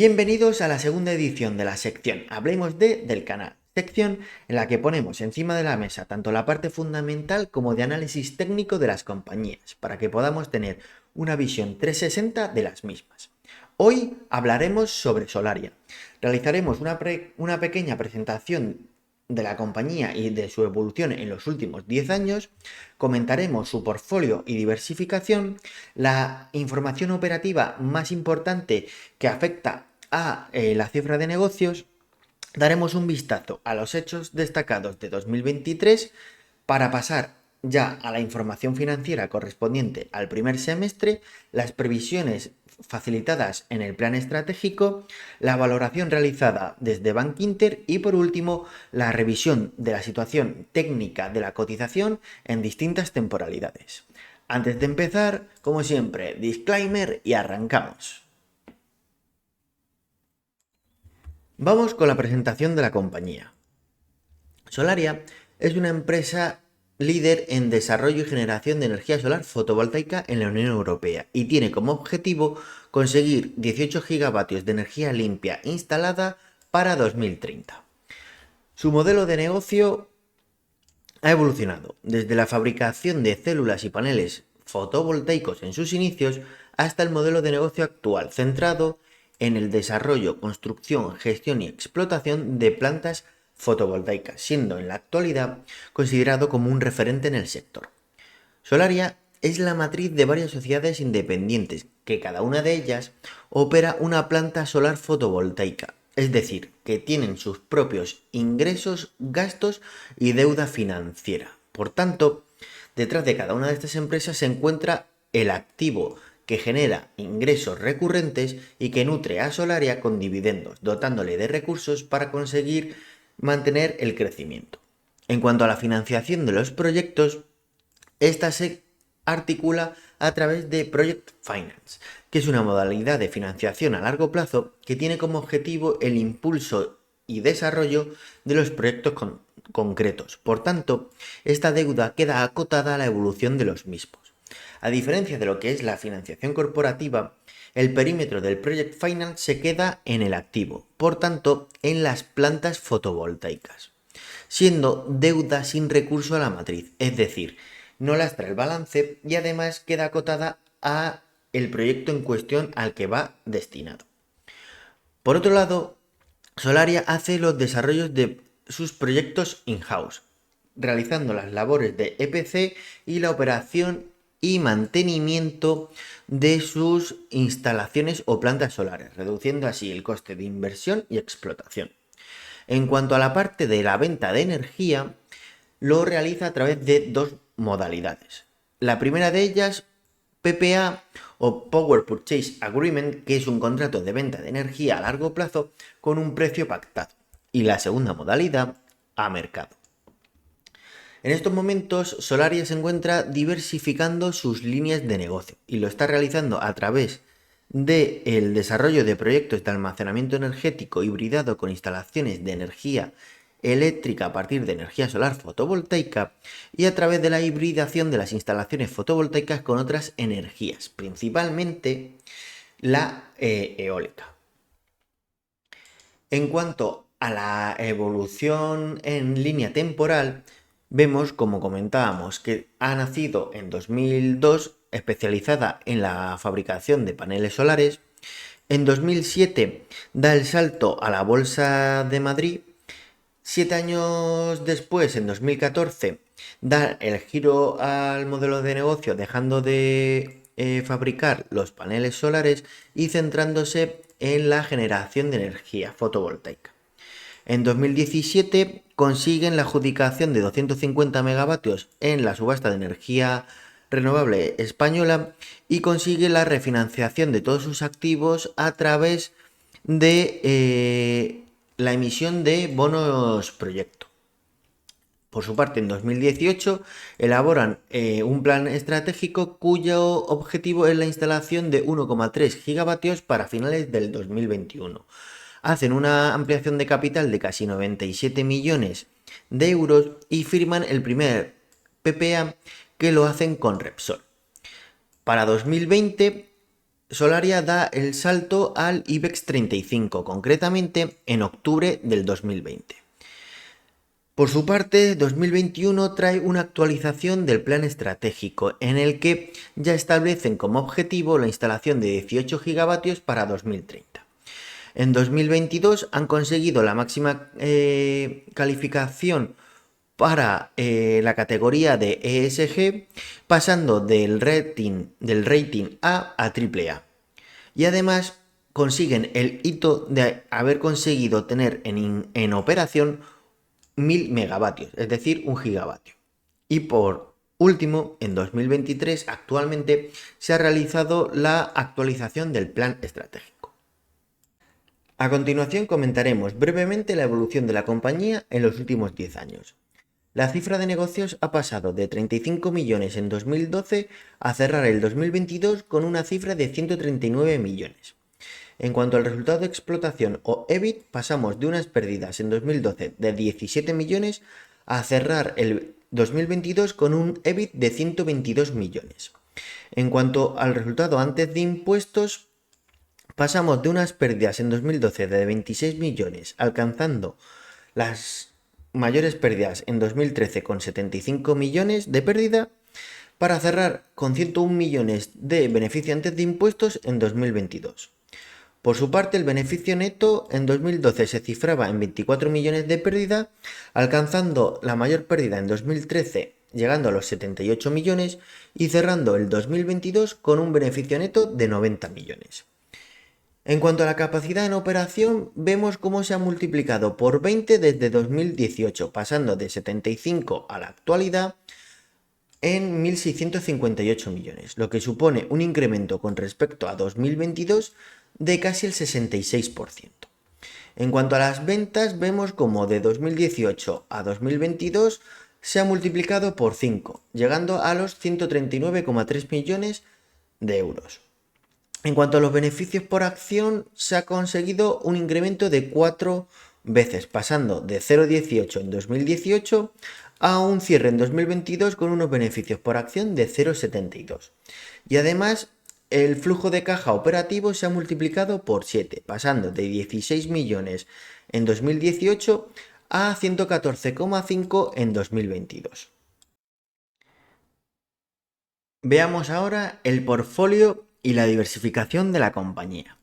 Bienvenidos a la segunda edición de la sección Hablemos del canal, sección en la que ponemos encima de la mesa tanto la parte fundamental como de análisis técnico de las compañías, para que podamos tener una visión 360 de las mismas. Hoy hablaremos sobre Solaria. Realizaremos una pequeña presentación de la compañía y de su evolución en los últimos 10 años, comentaremos su portfolio y diversificación, la información operativa más importante que afecta a la cifra de negocios, daremos un vistazo a los hechos destacados de 2023 para pasar ya a la información financiera correspondiente al primer semestre, las previsiones facilitadas en el plan estratégico, la valoración realizada desde Bank Inter y por último la revisión de la situación técnica de la cotización en distintas temporalidades. Antes de empezar, como siempre, disclaimer y arrancamos. Vamos con la presentación de la compañía. Solaria es una empresa líder en desarrollo y generación de energía solar fotovoltaica en la Unión Europea y tiene como objetivo conseguir 18 gigavatios de energía limpia instalada para 2030. Su modelo de negocio ha evolucionado desde la fabricación de células y paneles fotovoltaicos en sus inicios hasta el modelo de negocio actual, centrado en el desarrollo, construcción, gestión y explotación de plantas fotovoltaicas, siendo en la actualidad considerado como un referente en el sector. Solaria es la matriz de varias sociedades independientes, que cada una de ellas opera una planta solar fotovoltaica, es decir, que tienen sus propios ingresos, gastos y deuda financiera. Por tanto, detrás de cada una de estas empresas se encuentra el activo que genera ingresos recurrentes y que nutre a Solaria con dividendos, dotándole de recursos para conseguir mantener el crecimiento. En cuanto a la financiación de los proyectos, esta se articula a través de Project Finance, que es una modalidad de financiación a largo plazo que tiene como objetivo el impulso y desarrollo de los proyectos concretos. Por tanto, esta deuda queda acotada a la evolución de los mismos. A diferencia de lo que es la financiación corporativa, el perímetro del Project Finance se queda en el activo, por tanto, en las plantas fotovoltaicas, siendo deuda sin recurso a la matriz, es decir, no lastra el balance y además queda acotada a el proyecto en cuestión al que va destinado. Por otro lado, Solaria hace los desarrollos de sus proyectos in-house, realizando las labores de EPC y la operación y mantenimiento de sus instalaciones o plantas solares, reduciendo así el coste de inversión y explotación. En cuanto a la parte de la venta de energía, lo realiza a través de dos modalidades. La primera de ellas, PPA o Power Purchase Agreement, que es un contrato de venta de energía a largo plazo con un precio pactado. Y la segunda modalidad, a mercado. En estos momentos, Solaria se encuentra diversificando sus líneas de negocio y lo está realizando a través del desarrollo de proyectos de almacenamiento energético hibridado con instalaciones de energía eléctrica a partir de energía solar fotovoltaica y a través de la hibridación de las instalaciones fotovoltaicas con otras energías, principalmente la eólica. En cuanto a la evolución en línea temporal, vemos, como comentábamos, que ha nacido en 2002, especializada en la fabricación de paneles solares. En 2007 da el salto a la Bolsa de Madrid. 7 años después, en 2014, da el giro al modelo de negocio, dejando de fabricar los paneles solares y centrándose en la generación de energía fotovoltaica. En 2017 consiguen la adjudicación de 250 megavatios en la subasta de energía renovable española y consigue la refinanciación de todos sus activos a través de la emisión de bonos proyecto. Por su parte, en 2018 elaboran un plan estratégico cuyo objetivo es la instalación de 1,3 gigavatios para finales del 2021. Hacen una ampliación de capital de casi 97 millones de euros y firman el primer PPA, que lo hacen con Repsol. Para 2020 Solaria da el salto al IBEX 35, concretamente en octubre del 2020. Por su parte, 2021 trae una actualización del plan estratégico, en el que ya establecen como objetivo la instalación de 18 gigavatios para 2030. En 2022 han conseguido la máxima calificación para la categoría de ESG, pasando del rating A a AAA. Y además consiguen el hito de haber conseguido tener en operación 1000 megavatios, es decir, 1 gigavatio. Y por último, en 2023 actualmente se ha realizado la actualización del plan estratégico. A continuación comentaremos brevemente la evolución de la compañía en los últimos 10 años. La cifra de negocios ha pasado de 35 millones en 2012 a cerrar el 2022 con una cifra de 139 millones. En cuanto al resultado de explotación o EBIT, pasamos de unas pérdidas en 2012 de 17 millones a cerrar el 2022 con un EBIT de 122 millones. En cuanto al resultado antes de impuestos, pasamos de unas pérdidas en 2012 de 26 millones, alcanzando las mayores pérdidas en 2013 con 75 millones de pérdida, para cerrar con 101 millones de beneficio antes de impuestos en 2022. Por su parte, el beneficio neto en 2012 se cifraba en 24 millones de pérdida, alcanzando la mayor pérdida en 2013, llegando a los 78 millones y cerrando el 2022 con un beneficio neto de 90 millones. En cuanto a la capacidad en operación, vemos cómo se ha multiplicado por 20 desde 2018, pasando de 75 a la actualidad en 1.658 millones, lo que supone un incremento con respecto a 2022 de casi el 66%. En cuanto a las ventas, vemos como de 2018 a 2022 se ha multiplicado por 5, llegando a los 139,3 millones de euros. En cuanto a los beneficios por acción, se ha conseguido un incremento de 4 veces, pasando de 0,18 en 2018 a un cierre en 2022 con unos beneficios por acción de 0,72. Y además, el flujo de caja operativo se ha multiplicado por 7, pasando de 16 millones en 2018 a 114,5 en 2022. Veamos ahora el portfolio y la diversificación de la compañía.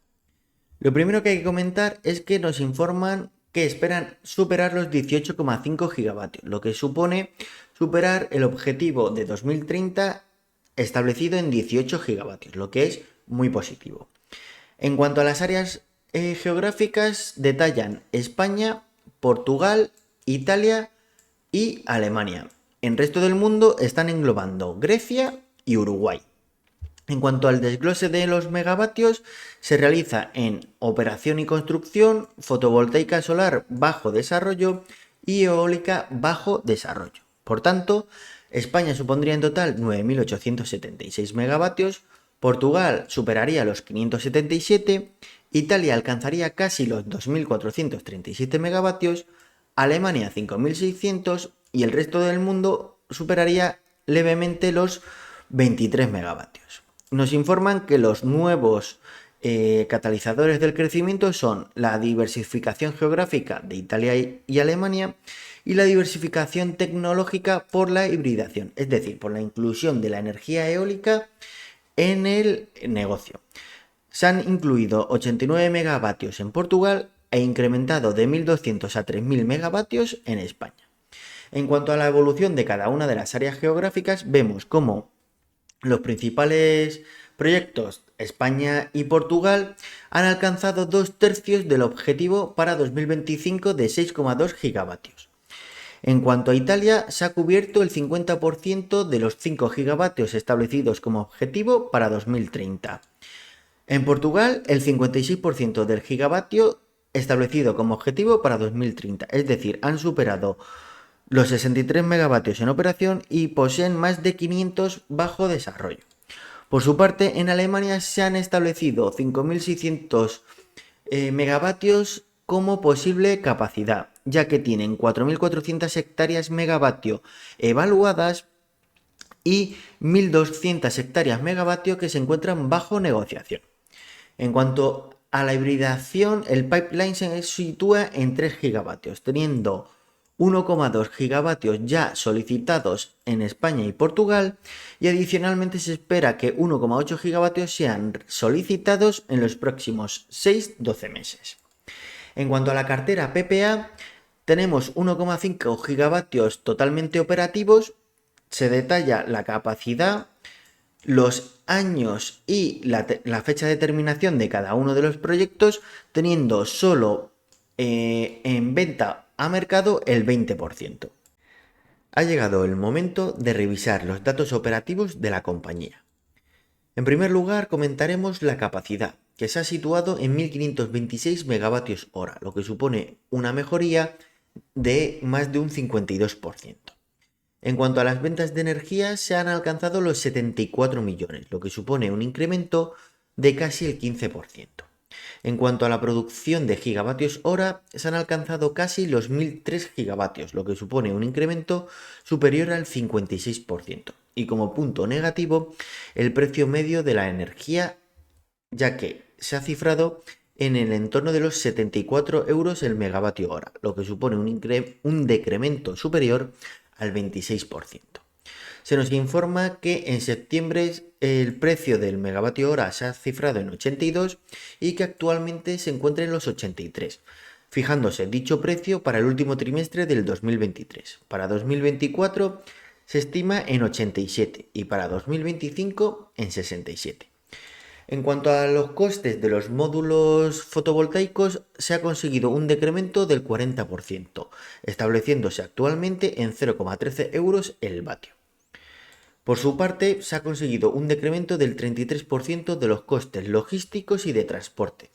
Lo primero que hay que comentar es que nos informan que esperan superar los 18,5 gigavatios, lo que supone superar el objetivo de 2030 establecido en 18 gigavatios, lo que es muy positivo. En cuanto a las áreas geográficas, detallan España, Portugal, Italia y Alemania. En el resto del mundo están englobando Grecia y Uruguay. En cuanto al desglose de los megavatios, se realiza en operación y construcción, fotovoltaica solar bajo desarrollo y eólica bajo desarrollo. Por tanto, España supondría en total 9.876 megavatios, Portugal superaría los 577, Italia alcanzaría casi los 2.437 megavatios, Alemania 5.600 y el resto del mundo superaría levemente los 23 megavatios. Nos informan que los nuevos catalizadores del crecimiento son la diversificación geográfica de Italia y Alemania y la diversificación tecnológica por la hibridación, es decir, por la inclusión de la energía eólica en el negocio. Se han incluido 89 megavatios en Portugal e incrementado de 1.200 a 3.000 megavatios en España. En cuanto a la evolución de cada una de las áreas geográficas, vemos cómo los principales proyectos, España y Portugal, han alcanzado 2/3 del objetivo para 2025 de 6,2 gigavatios. En cuanto a Italia, se ha cubierto el 50% de los 5 gigavatios establecidos como objetivo para 2030. En Portugal, el 56% del gigavatio establecido como objetivo para 2030, es decir, han superado los 63 megavatios en operación y poseen más de 500 bajo desarrollo. Por su parte, en Alemania se han establecido 5.600 megavatios como posible capacidad, ya que tienen 4.400 hectáreas megavatio evaluadas y 1.200 hectáreas megavatio que se encuentran bajo negociación. En cuanto a la hibridación, el pipeline se sitúa en 3 gigavatios, teniendo 1,2 gigavatios ya solicitados en España y Portugal, y adicionalmente se espera que 1,8 gigavatios sean solicitados en los próximos 6-12 meses. En cuanto a la cartera PPA, tenemos 1,5 gigavatios totalmente operativos, se detalla la capacidad, los años y la fecha de terminación de cada uno de los proyectos, teniendo solo en venta a mercado el 20%. Ha llegado el momento de revisar los datos operativos de la compañía. En primer lugar, comentaremos la capacidad, que se ha situado en 1526 megavatios hora, lo que supone una mejoría de más de un 52%. En cuanto a las ventas de energía, se han alcanzado los 74 millones, lo que supone un incremento de casi el 15%. En cuanto a la producción de gigavatios hora, se han alcanzado casi los 1003 gigavatios, lo que supone un incremento superior al 56%. Y como punto negativo, el precio medio de la energía, ya que se ha cifrado en el entorno de los 74 euros el megavatio hora, lo que supone un decremento superior al 26%. Se nos informa que en septiembre el precio del megavatio hora se ha cifrado en 82 y que actualmente se encuentra en los 83, fijándose dicho precio para el último trimestre del 2023. Para 2024 se estima en 87 y para 2025 en 67. En cuanto a los costes de los módulos fotovoltaicos, se ha conseguido un decremento del 40%, estableciéndose actualmente en 0,13 euros el vatio. Por su parte, se ha conseguido un decremento del 33% de los costes logísticos y de transporte,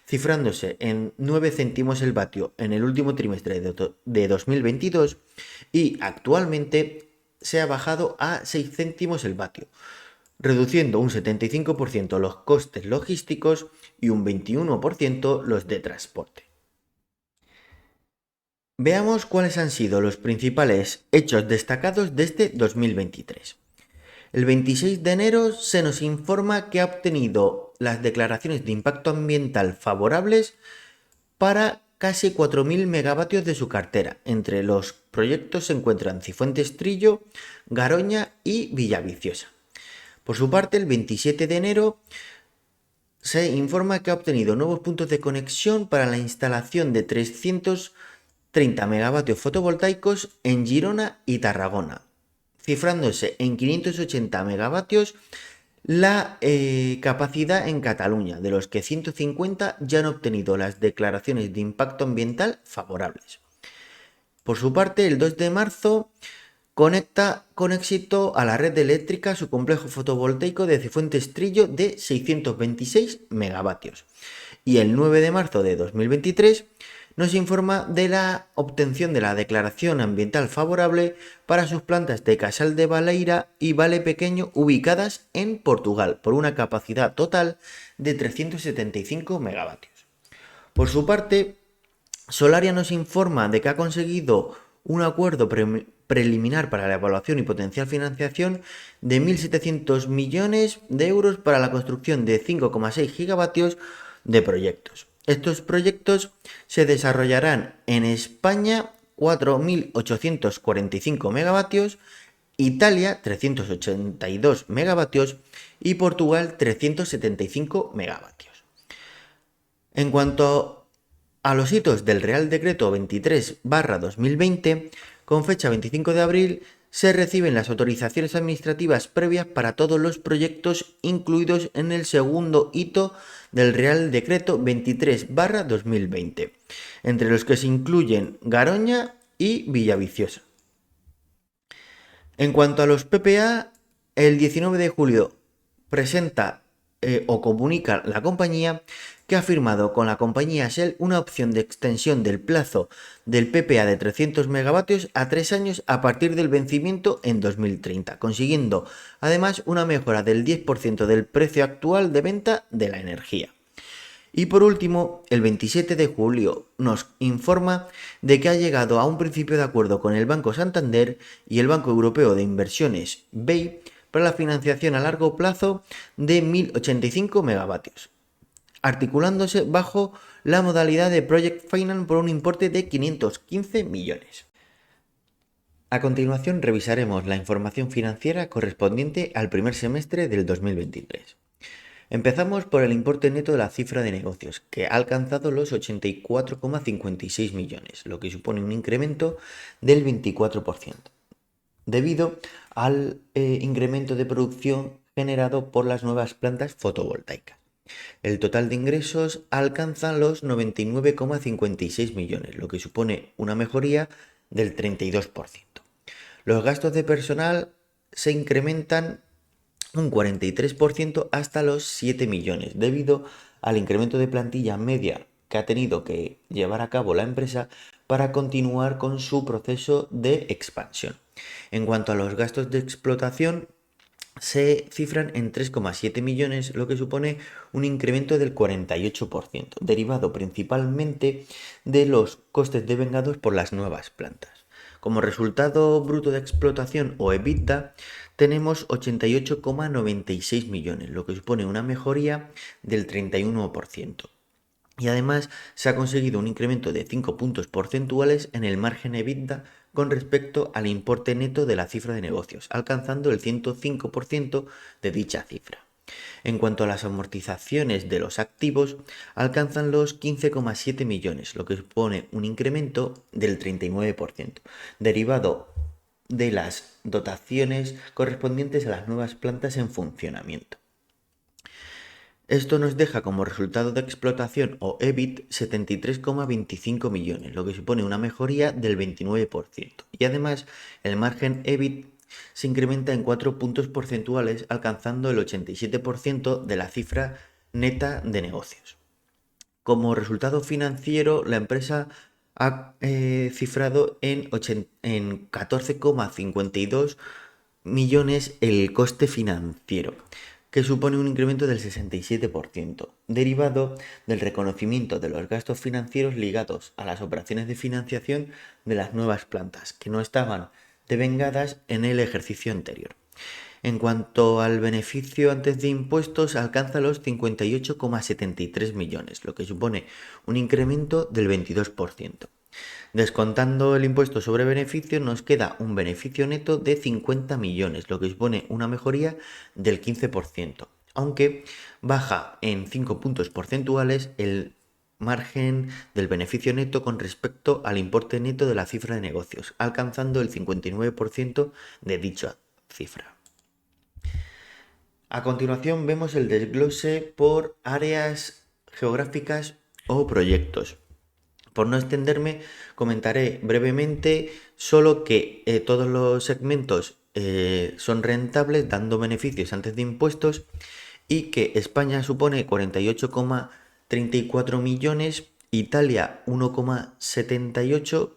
cifrándose en 9 céntimos el vatio en el último trimestre de 2022 y actualmente se ha bajado a 6 céntimos el vatio, reduciendo un 75% los costes logísticos y un 21% los de transporte. Veamos cuáles han sido los principales hechos destacados de este 2023. El 26 de enero se nos informa que ha obtenido las declaraciones de impacto ambiental favorables para casi 4.000 megavatios de su cartera. Entre los proyectos se encuentran Cifuentes Trillo, Garoña y Villaviciosa. Por su parte, el 27 de enero se informa que ha obtenido nuevos puntos de conexión para la instalación de 330 megavatios fotovoltaicos en Girona y Tarragona, cifrándose en 580 megavatios la capacidad en Cataluña, de los que 150 ya han obtenido las declaraciones de impacto ambiental favorables. Por su parte, el 2 de marzo conecta con éxito a la red eléctrica su complejo fotovoltaico de Cifuentes Trillo de 626 megavatios. Y el 9 de marzo de 2023 nos informa de la obtención de la declaración ambiental favorable para sus plantas de Casal de Baleira y Vale Pequeño ubicadas en Portugal, por una capacidad total de 375 megavatios. Por su parte, Solaria nos informa de que ha conseguido un acuerdo preliminar para la evaluación y potencial financiación de 1.700 millones de euros para la construcción de 5,6 gigavatios de proyectos. Estos proyectos se desarrollarán en España 4.845 megavatios, Italia 382 megavatios y Portugal 375 megavatios. En cuanto a los hitos del Real Decreto 23/2020, con fecha 25 de abril, se reciben las autorizaciones administrativas previas para todos los proyectos incluidos en el segundo hito del Real Decreto 23/2020, entre los que se incluyen Garoña y Villaviciosa. En cuanto a los PPA, el 19 de julio presenta o comunica la compañía que ha firmado con la compañía Shell una opción de extensión del plazo del PPA de 300 megavatios a 3 años a partir del vencimiento en 2030, consiguiendo además una mejora del 10% del precio actual de venta de la energía. Y por último, el 27 de julio nos informa de que ha llegado a un principio de acuerdo con el Banco Santander y el Banco Europeo de Inversiones BEI para la financiación a largo plazo de 1.085 megavatios. articulándose bajo la modalidad de Project Finance por un importe de 515 millones. A continuación revisaremos la información financiera correspondiente al primer semestre del 2023. Empezamos por el importe neto de la cifra de negocios, que ha alcanzado los 84,56 millones, lo que supone un incremento del 24%, debido al incremento de producción generado por las nuevas plantas fotovoltaicas. El total de ingresos alcanza los 99,56 millones, lo que supone una mejoría del 32%. Los gastos de personal se incrementan un 43% hasta los 7 millones, debido al incremento de plantilla media que ha tenido que llevar a cabo la empresa para continuar con su proceso de expansión. En cuanto a los gastos de explotación, se cifran en 3,7 millones, lo que supone un incremento del 48%, derivado principalmente de los costes devengados por las nuevas plantas. Como resultado bruto de explotación o EBITDA, tenemos 88,96 millones, lo que supone una mejoría del 31%. Y además se ha conseguido un incremento de 5 puntos porcentuales en el margen EBITDA con respecto al importe neto de la cifra de negocios, alcanzando el 105% de dicha cifra. En cuanto a las amortizaciones de los activos, alcanzan los 15,7 millones, lo que supone un incremento del 39%, derivado de las dotaciones correspondientes a las nuevas plantas en funcionamiento. Esto nos deja como resultado de explotación o EBIT 73,25 millones, lo que supone una mejoría del 29%. Y además el margen EBIT se incrementa en 4 puntos porcentuales, alcanzando el 87% de la cifra neta de negocios. Como resultado financiero, la empresa ha cifrado en 14,52 millones el coste financiero, que supone un incremento del 67%, derivado del reconocimiento de los gastos financieros ligados a las operaciones de financiación de las nuevas plantas, que no estaban devengadas en el ejercicio anterior. En cuanto al beneficio antes de impuestos, alcanza los 58,73 millones, lo que supone un incremento del 22%. Descontando el impuesto sobre beneficio, nos queda un beneficio neto de 50 millones, lo que supone una mejoría del 15%, aunque baja en 5 puntos porcentuales el margen del beneficio neto con respecto al importe neto de la cifra de negocios, alcanzando el 59% de dicha cifra. A continuación vemos el desglose por áreas geográficas o proyectos. Por no extenderme, comentaré brevemente solo que todos los segmentos son rentables, dando beneficios antes de impuestos, y que España supone 48,34 millones, Italia 1,78,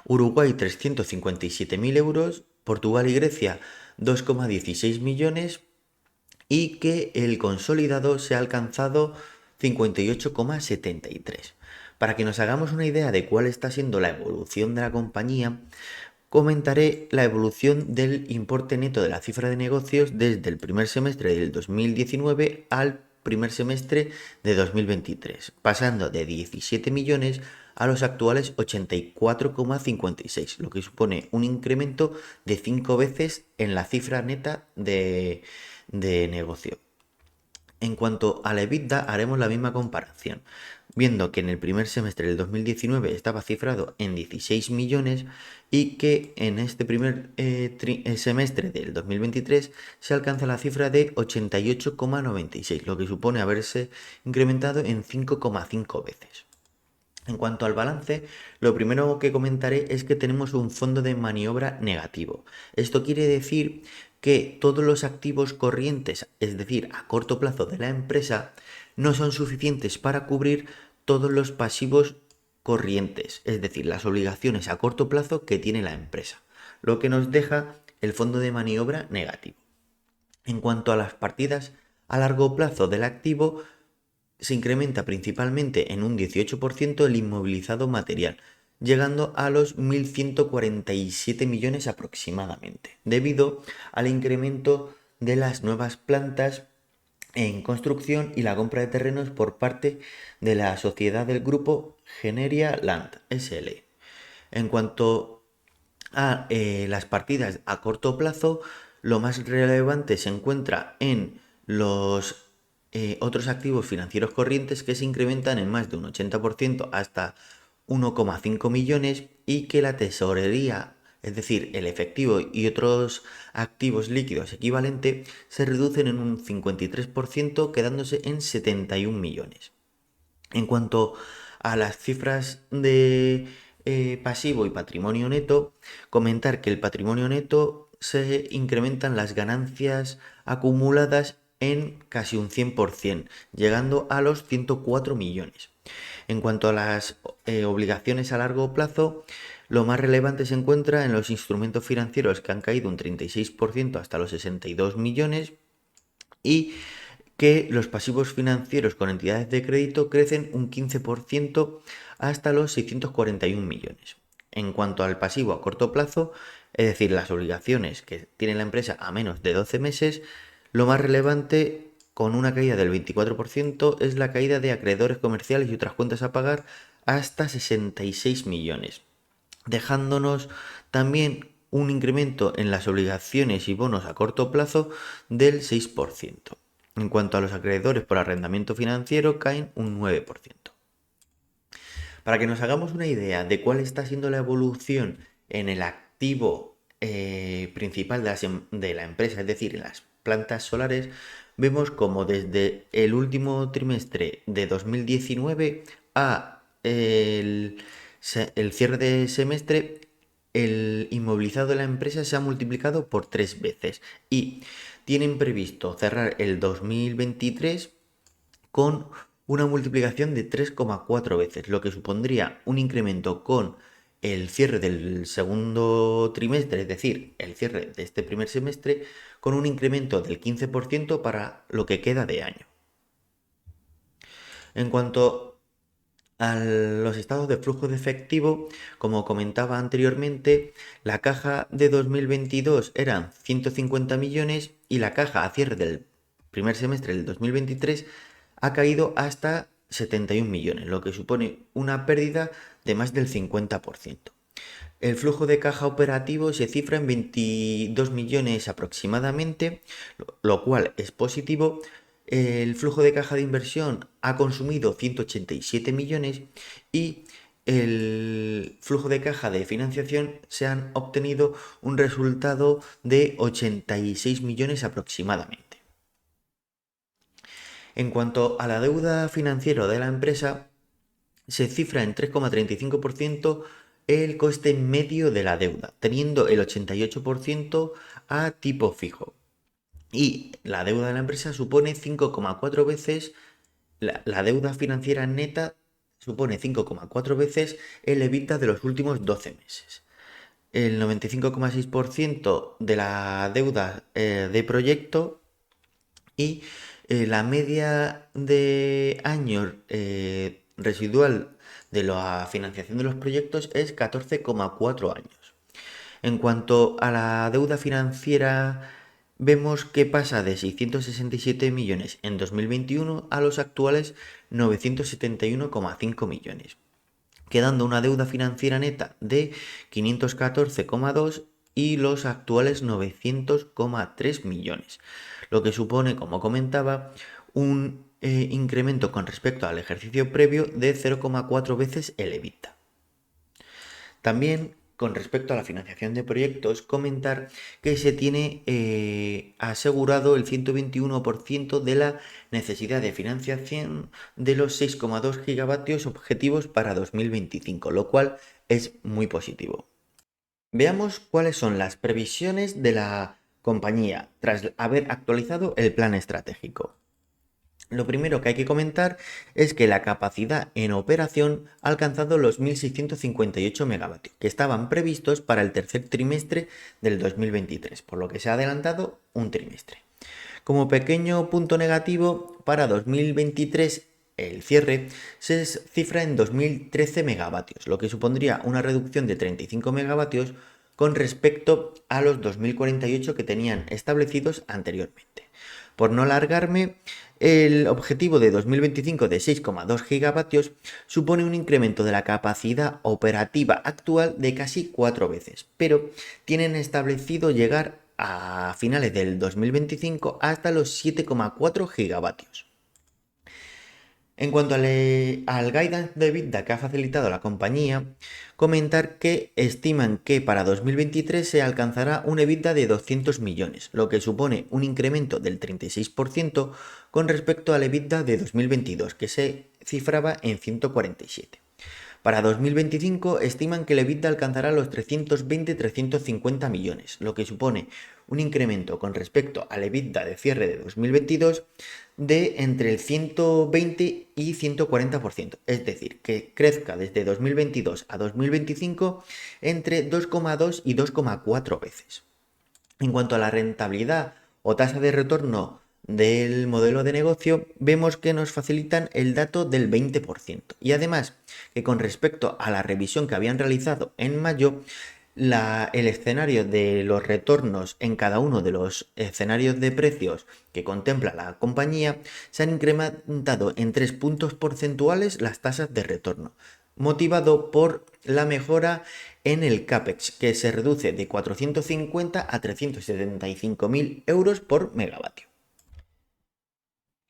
Uruguay 357.000 euros, Portugal y Grecia 2,16 millones, y que el consolidado se ha alcanzado 58,73. Para que nos hagamos una idea de cuál está siendo la evolución de la compañía, comentaré la evolución del importe neto de la cifra de negocios desde el primer semestre del 2019 al primer semestre de 2023, pasando de 17 millones a los actuales 84,56, lo que supone un incremento de 5 veces en la cifra neta de negocio. En cuanto a la EBITDA, haremos la misma comparación, viendo que en el primer semestre del 2019 estaba cifrado en 16 millones y que en este primer semestre del 2023 se alcanza la cifra de 88,96, lo que supone haberse incrementado en 5,5 veces. En cuanto al balance, lo primero que comentaré es que tenemos un fondo de maniobra negativo. Esto quiere decir que todos los activos corrientes, es decir, a corto plazo de la empresa, no son suficientes para cubrir todos los pasivos corrientes, es decir, las obligaciones a corto plazo que tiene la empresa, lo que nos deja el fondo de maniobra negativo. En cuanto a las partidas a largo plazo del activo, se incrementa principalmente en un 18% el inmovilizado material, llegando a los 1.147 millones aproximadamente, debido al incremento de las nuevas plantas en construcción y la compra de terrenos por parte de la sociedad del grupo Generia Land SL. En cuanto a las partidas a corto plazo, lo más relevante se encuentra en los otros activos financieros corrientes, que se incrementan en más de un 80% hasta 1,5 millones, y que la tesorería, es decir, el efectivo y otros activos líquidos equivalente, se reducen en un 53%, quedándose en 71 millones. En cuanto a las cifras de pasivo y patrimonio neto, comentar que el patrimonio neto se incrementan las ganancias acumuladas en casi un 100%, llegando a los 104 millones. En cuanto a las obligaciones a largo plazo, lo más relevante se encuentra en los instrumentos financieros, que han caído un 36% hasta los 62 millones, y que los pasivos financieros con entidades de crédito crecen un 15% hasta los 641 millones. En cuanto al pasivo a corto plazo, es decir, las obligaciones que tiene la empresa a menos de 12 meses, lo más relevante, con una caída del 24%, es la caída de acreedores comerciales y otras cuentas a pagar hasta 66 millones, dejándonos también un incremento en las obligaciones y bonos a corto plazo del 6%. En cuanto a los acreedores por arrendamiento financiero, caen un 9%. Para que nos hagamos una idea de cuál está siendo la evolución en el activo principal de la empresa, es decir, en las plantas solares, vemos como desde el último trimestre de 2019 a el cierre de semestre, el inmovilizado de la empresa se ha multiplicado por 3 veces, y tienen previsto cerrar el 2023 con una multiplicación de 3,4 veces, lo que supondría un incremento con el cierre del segundo trimestre, es decir, el cierre de este primer semestre, con un incremento del 15% para lo que queda de año. En cuanto a los estados de flujo de efectivo, como comentaba anteriormente, la caja de 2022 eran 150 millones y la caja a cierre del primer semestre del 2023 ha caído hasta 71 millones, lo que supone una pérdida de más del 50%. El flujo de caja operativo se cifra en 22 millones aproximadamente, lo cual es positivo. El flujo de caja de inversión ha consumido 187 millones y el flujo de caja de financiación se han obtenido un resultado de 86 millones aproximadamente. En cuanto a la deuda financiera de la empresa, se cifra en 3,35% el coste medio de la deuda, teniendo el 88% a tipo fijo. Y la deuda de la empresa supone 5,4 veces, la deuda financiera neta supone 5,4 veces el EBITDA de los últimos 12 meses. El 95,6% de la deuda de proyecto, y la media de años residual de la financiación de los proyectos es 14,4 años. En cuanto a la deuda financiera, vemos que pasa de 667 millones en 2021 a los actuales 971,5 millones, quedando una deuda financiera neta de 514,2 y los actuales 900,3 millones, lo que supone, como comentaba, un incremento con respecto al ejercicio previo de 0,4 veces el EBITDA. También, con respecto a la financiación de proyectos, comentar que se tiene asegurado el 121% de la necesidad de financiación de los 6,2 gigavatios objetivos para 2025, lo cual es muy positivo. Veamos cuáles son las previsiones de la compañía tras haber actualizado el plan estratégico. Lo primero que hay que comentar es que la capacidad en operación ha alcanzado los 1.658 megavatios, que estaban previstos para el tercer trimestre del 2023, por lo que se ha adelantado un trimestre. Como pequeño punto negativo, para 2023 el cierre se cifra en 2.013 megavatios, lo que supondría una reducción de 35 megavatios con respecto a los 2.048 que tenían establecidos anteriormente. Por no alargarme, el objetivo de 2025 de 6,2 gigavatios supone un incremento de la capacidad operativa actual de casi 4 veces, pero tienen establecido llegar a finales del 2025 hasta los 7,4 gigavatios. En cuanto al guidance de EBITDA que ha facilitado la compañía, comentar que estiman que para 2023 se alcanzará un EBITDA de 200 millones, lo que supone un incremento del 36% con respecto al EBITDA de 2022, que se cifraba en 147. Para 2025 estiman que el EBITDA alcanzará los 320-350 millones, lo que supone un incremento con respecto al EBITDA de cierre de 2022 de entre el 120 y 140%, es decir, que crezca desde 2022 a 2025 entre 2,2 y 2,4 veces. En cuanto a la rentabilidad o tasa de retorno del modelo de negocio, vemos que nos facilitan el dato del 20%. Y además, que con respecto a la revisión que habían realizado en mayo, el escenario de los retornos en cada uno de los escenarios de precios que contempla la compañía se han incrementado en 3 puntos porcentuales las tasas de retorno, motivado por la mejora en el CAPEX, que se reduce de 450 a 375.000 euros por megavatio.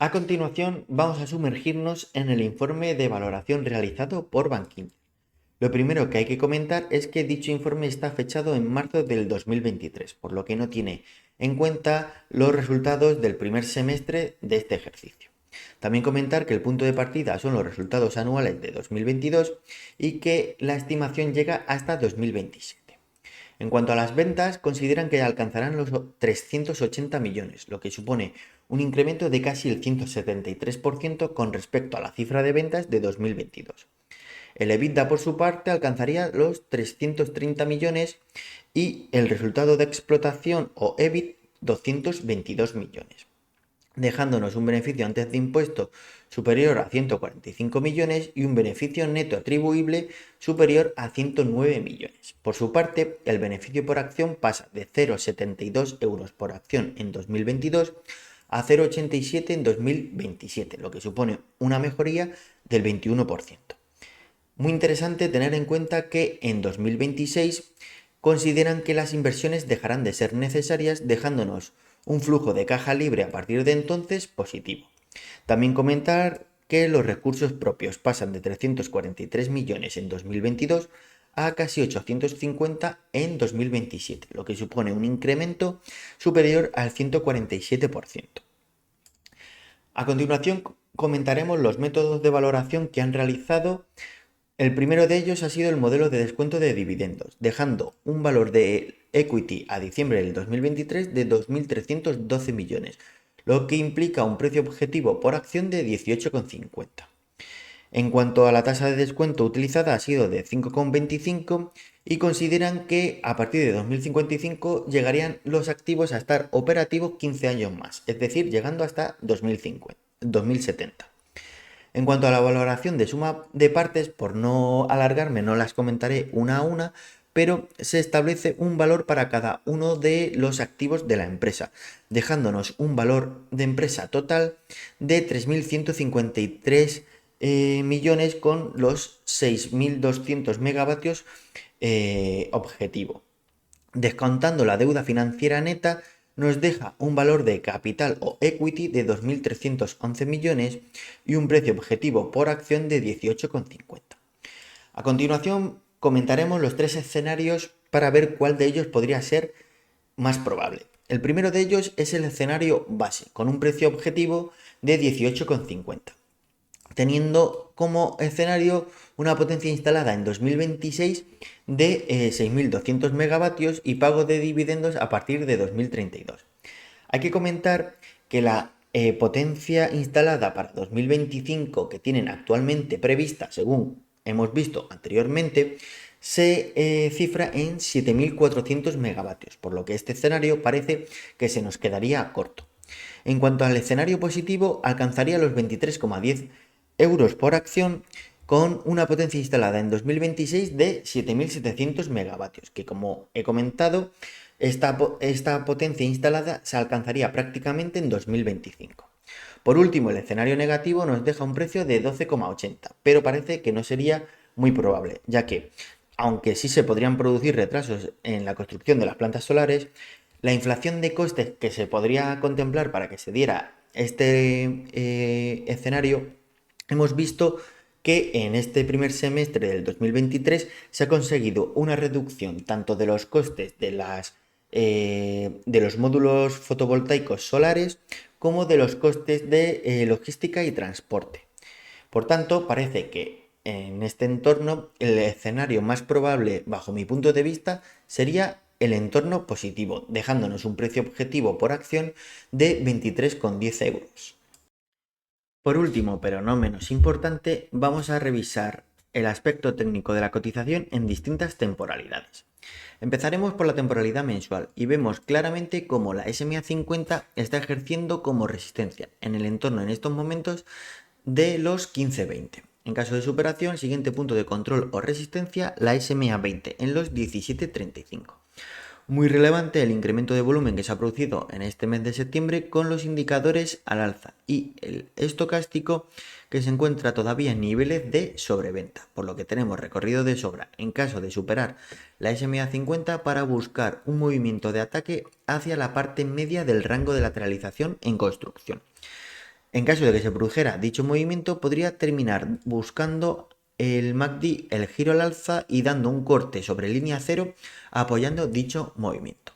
A continuación, vamos a sumergirnos en el informe de valoración realizado por Bankinter. Lo primero que hay que comentar es que dicho informe está fechado en marzo del 2023, por lo que no tiene en cuenta los resultados del primer semestre de este ejercicio. También comentar que el punto de partida son los resultados anuales de 2022 y que la estimación llega hasta 2027. En cuanto a las ventas, consideran que alcanzarán los 380 millones, lo que supone un incremento de casi el 173% con respecto a la cifra de ventas de 2022. El EBITDA, por su parte, alcanzaría los 330 millones y el resultado de explotación o EBIT 222 millones, dejándonos un beneficio antes de impuesto superior a 145 millones y un beneficio neto atribuible superior a 109 millones. Por su parte, el beneficio por acción pasa de 0,72 euros por acción en 2022 a 0,87 en 2027, lo que supone una mejoría del 21%. Muy interesante tener en cuenta que en 2026 consideran que las inversiones dejarán de ser necesarias, dejándonos un flujo de caja libre a partir de entonces positivo. También comentar que los recursos propios pasan de 343 millones en 2022 a casi 850 en 2027, lo que supone un incremento superior al 147%. A continuación comentaremos los métodos de valoración que han realizado. El primero de ellos ha sido el modelo de descuento de dividendos, dejando un valor de equity a diciembre del 2023 de 2.312 millones, lo que implica un precio objetivo por acción de 18,50. En cuanto a la tasa de descuento utilizada, ha sido de 5,25 y consideran que a partir de 2055 llegarían los activos a estar operativos 15 años más, es decir, llegando hasta 2070. En cuanto a la valoración de suma de partes, por no alargarme, no las comentaré una a una, pero se establece un valor para cada uno de los activos de la empresa, dejándonos un valor de empresa total de 3.153 millones con los 6.200 megavatios objetivo. Descontando la deuda financiera neta, nos deja un valor de capital o equity de 2.311 millones y un precio objetivo por acción de 18,50. A continuación comentaremos los 3 escenarios para ver cuál de ellos podría ser más probable. El primero de ellos es el escenario base, con un precio objetivo de 18,50, teniendo como escenario una potencia instalada en 2026 de 6.200 megavatios y pago de dividendos a partir de 2032. Hay que comentar que la potencia instalada para 2025 que tienen actualmente prevista, según hemos visto anteriormente, se cifra en 7.400 megavatios, por lo que este escenario parece que se nos quedaría corto. En cuanto al escenario positivo, alcanzaría los 23,10 euros por acción con una potencia instalada en 2026 de 7.700 megavatios, que como he comentado, esta potencia instalada se alcanzaría prácticamente en 2025. Por último, el escenario negativo nos deja un precio de 12,80, pero parece que no sería muy probable, ya que, aunque sí se podrían producir retrasos en la construcción de las plantas solares, la inflación de costes que se podría contemplar para que se diera este escenario, hemos visto que en este primer semestre del 2023 se ha conseguido una reducción tanto de los costes de los módulos fotovoltaicos solares como de los costes de logística y transporte. Por tanto, parece que en este entorno el escenario más probable, bajo mi punto de vista, sería el entorno positivo, dejándonos un precio objetivo por acción de 23,10 euros. Por último, pero no menos importante, vamos a revisar el aspecto técnico de la cotización en distintas temporalidades. Empezaremos por la temporalidad mensual y vemos claramente cómo la SMA 50 está ejerciendo como resistencia en el entorno en estos momentos de los 15,20. En caso de superación, siguiente punto de control o resistencia, la SMA 20 en los 17,35. Muy relevante el incremento de volumen que se ha producido en este mes de septiembre con los indicadores al alza y el estocástico que se encuentra todavía en niveles de sobreventa, por lo que tenemos recorrido de sobra en caso de superar la SMA 50 para buscar un movimiento de ataque hacia la parte media del rango de lateralización en construcción. En caso de que se produjera dicho movimiento, podría terminar buscando el MACD el giro al alza y dando un corte sobre línea cero apoyando dicho movimiento.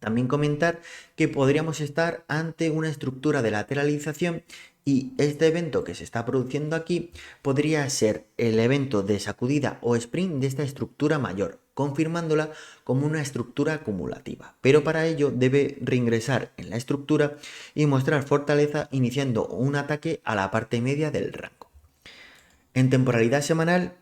También comentar que podríamos estar ante una estructura de lateralización y este evento que se está produciendo aquí podría ser el evento de sacudida o sprint de esta estructura mayor, confirmándola como una estructura acumulativa. Pero para ello debe reingresar en la estructura y mostrar fortaleza iniciando un ataque a la parte media del rango. En temporalidad semanal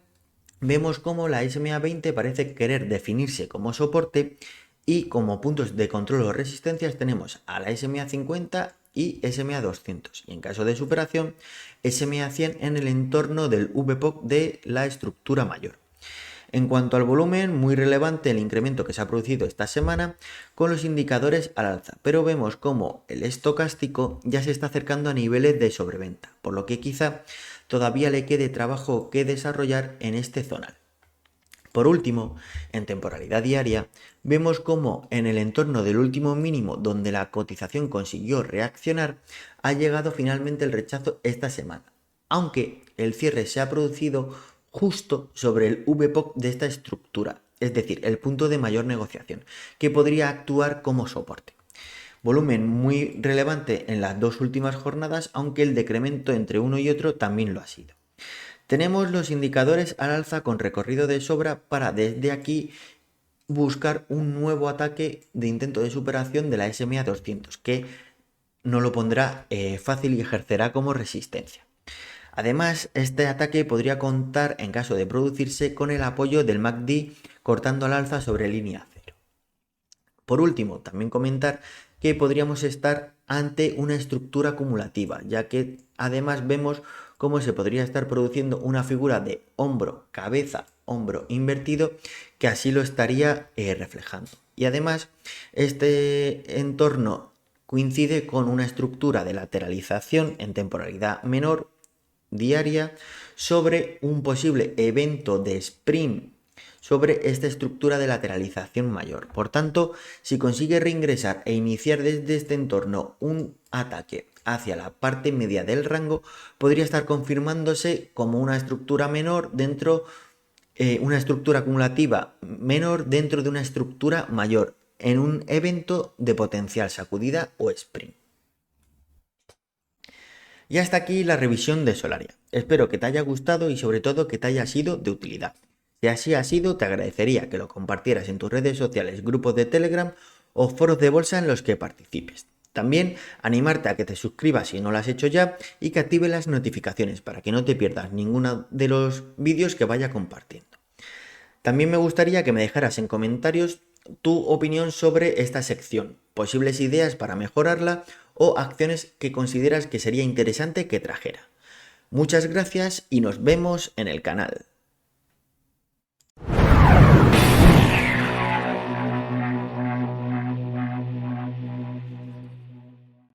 vemos cómo la SMA 20 parece querer definirse como soporte y como puntos de control o resistencias tenemos a la SMA 50 y SMA 200 y en caso de superación SMA 100 en el entorno del VPOC de la estructura mayor. En cuanto al volumen, muy relevante el incremento que se ha producido esta semana con los indicadores al alza, pero vemos como el estocástico ya se está acercando a niveles de sobreventa, por lo que quizá todavía le quede trabajo que desarrollar en este zonal. Por último, en temporalidad diaria, vemos como en el entorno del último mínimo donde la cotización consiguió reaccionar, ha llegado finalmente el rechazo esta semana, aunque el cierre se ha producido justo sobre el VPOC de esta estructura, es decir, el punto de mayor negociación, que podría actuar como soporte. Volumen muy relevante en las dos últimas jornadas, aunque el decremento entre uno y otro también lo ha sido. Tenemos los indicadores al alza con recorrido de sobra para desde aquí buscar un nuevo ataque de intento de superación de la SMA 200, que no lo pondrá fácil y ejercerá como resistencia. Además, este ataque podría contar, en caso de producirse, con el apoyo del MACD cortando al alza sobre línea cero. Por último, también comentar que podríamos estar ante una estructura acumulativa, ya que además vemos cómo se podría estar produciendo una figura de hombro, cabeza, hombro invertido, que así lo estaría reflejando. Y además, este entorno coincide con una estructura de lateralización en temporalidad menor diaria sobre un posible evento de sprint sobre esta estructura de lateralización mayor. Por tanto, si consigue reingresar e iniciar desde este entorno un ataque hacia la parte media del rango, podría estar confirmándose como una estructura menor dentro, una estructura acumulativa menor dentro de una estructura mayor, en un evento de potencial sacudida o sprint. Y hasta aquí la revisión de Solaria. Espero que te haya gustado y sobre todo que te haya sido de utilidad. Si así ha sido, te agradecería que lo compartieras en tus redes sociales, grupos de Telegram o foros de bolsa en los que participes. También animarte a que te suscribas si no lo has hecho ya y que active las notificaciones para que no te pierdas ninguno de los vídeos que vaya compartiendo. También me gustaría que me dejaras en comentarios tu opinión sobre esta sección, posibles ideas para mejorarla o acciones que consideras que sería interesante que trajera. Muchas gracias y nos vemos en el canal.